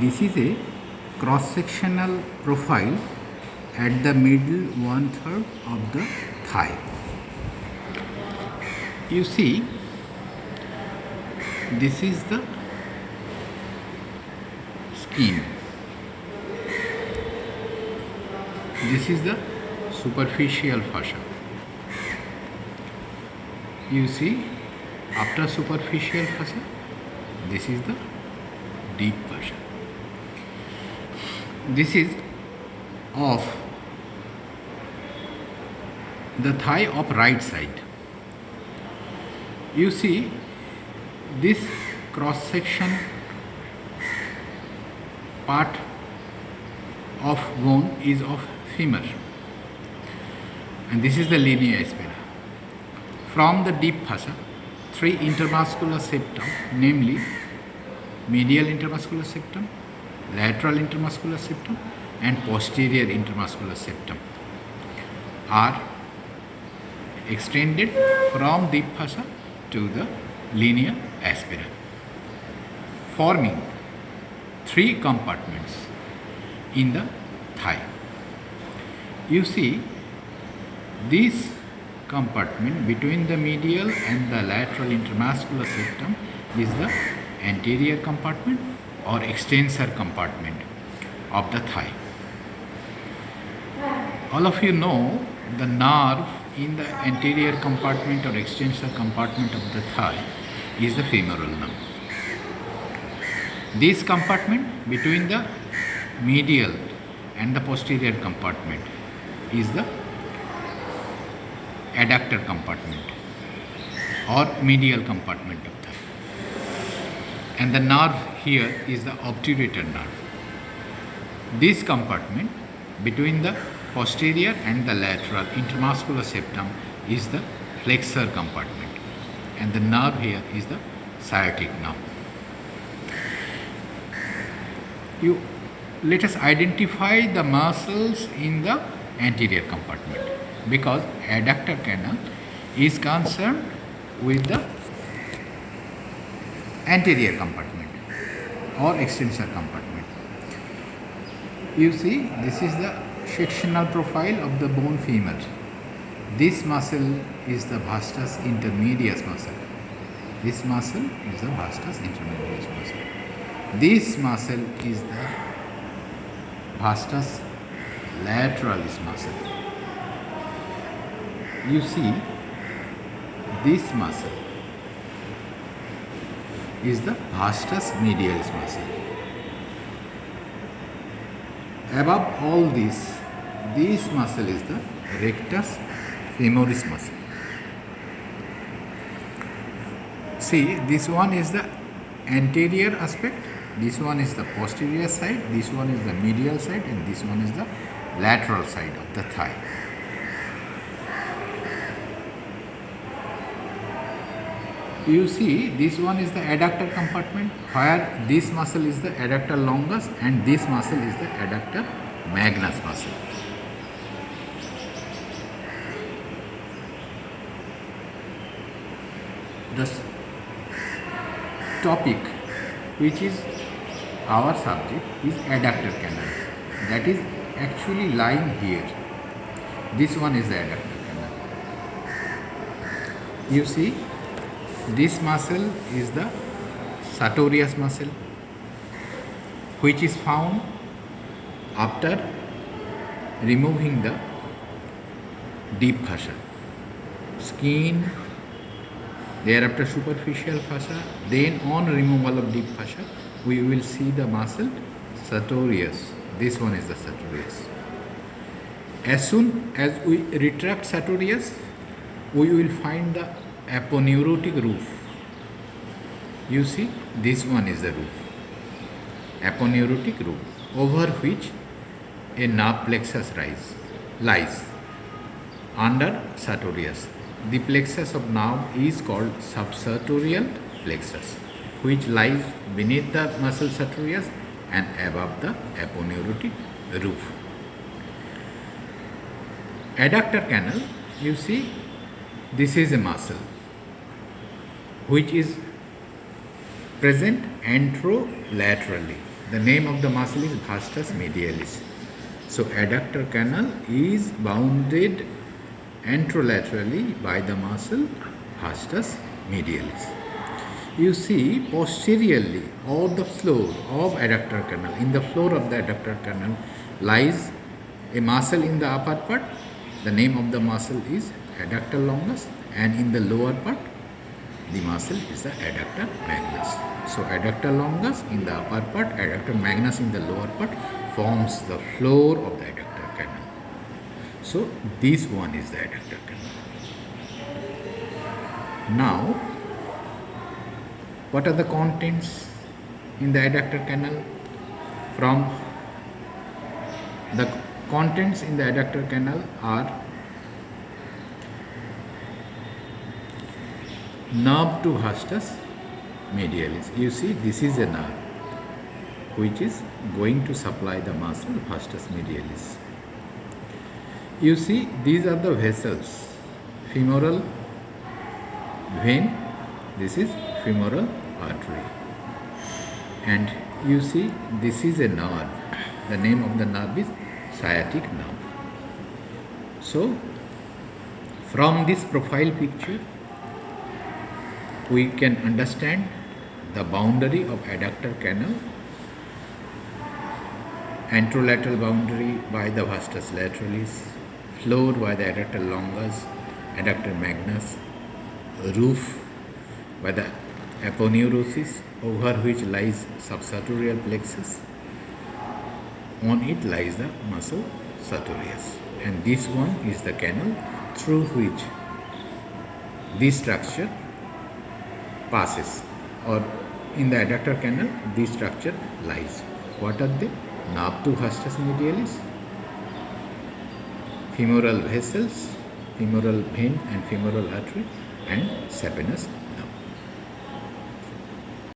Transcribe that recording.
This is a cross-sectional profile at the middle 1/3 of the thigh. You see, this is the skin. This is the superficial fascia. You see, after superficial fascia, this is the deep fascia. This is of the thigh of right side. You see, this cross section part of bone is of femur, and this is the linea aspera. From the deep fascia, 3 intermuscular septum, namely medial intermuscular septum, lateral intermuscular septum, and posterior intermuscular septum, are extended from deep fascia to the linea aspera, forming 3 compartments in the thigh. You see, this compartment between the medial and the lateral intermuscular septum is the anterior compartment or extensor compartment of the thigh. All of you know the nerve in the anterior compartment or extensor compartment of the thigh is the femoral nerve. This compartment between the medial and the posterior compartment is the adductor compartment or medial compartment of thigh, and the nerve here is the obturator nerve. This compartment between the posterior and the lateral intermuscular septum is the flexor compartment, and the nerve here is the sciatic nerve. Let us identify the muscles in the anterior compartment, because adductor canal is concerned with the anterior compartment or extensor compartment. You see, this is the sectional profile of the bone femur. This muscle is the vastus intermedius muscle. This muscle is the vastus intermedius muscle. This muscle is the vastus lateralis muscle. You see, this muscle is the vastus medialis muscle. Above all this muscle is the rectus femoris muscle. See, this one is the anterior aspect, this one is the posterior side, this one is the medial side, and this one is the lateral side of the thigh. You see, this one is the adductor compartment, where this muscle is the adductor longus and this muscle is the adductor magnus muscle. The topic which is our subject is adductor canal, that is actually lying here. This one is the adductor canal. You see, this muscle is the sartorius muscle, which is found after removing the deep fascia, skin, thereafter superficial fascia, then on removal of deep fascia, we will see the muscle sartorius. This one is the sartorius. As soon as we retract sartorius, we will find the aponeurotic roof. You see, this one is the roof, aponeurotic roof, over which a nerve plexus lies under sartorius. The plexus of nerve is called subsartorial plexus, which lies beneath the muscle sartorius and above the aponeurotic roof. Adductor canal, you see, this is a muscle which is present anterolaterally. The name of the muscle is vastus medialis. So adductor canal is bounded anterolaterally by the muscle vastus medialis. You see posteriorly of the floor of adductor canal, in the floor of the adductor canal lies a muscle in the upper part. The name of the muscle is adductor longus, and in the lower part the muscle is the adductor magnus. So adductor longus in the upper part, adductor magnus in the lower part forms the floor of the adductor canal. So this one is the adductor canal. Now, what are the contents in the adductor canal? From the contents in the adductor canal are nerve to vastus medialis. You see, this is a nerve which is going to supply the muscle vastus medialis. You see, these are the vessels. Femoral vein, this is femoral artery. And you see, this is a nerve. The name of the nerve is sciatic nerve. So, from this profile picture, we can understand the boundary of adductor canal, anterolateral boundary by the vastus lateralis, floor by the adductor longus, adductor magnus, roof by the aponeurosis, over which lies subsartorial plexus. On it lies the muscle sartorius, and this one is the canal through which this structure passes, or in the adductor canal this structure lies. What are they? Nerve to vastus medialis, femoral vessels, femoral vein and femoral artery, and saphenous nerve.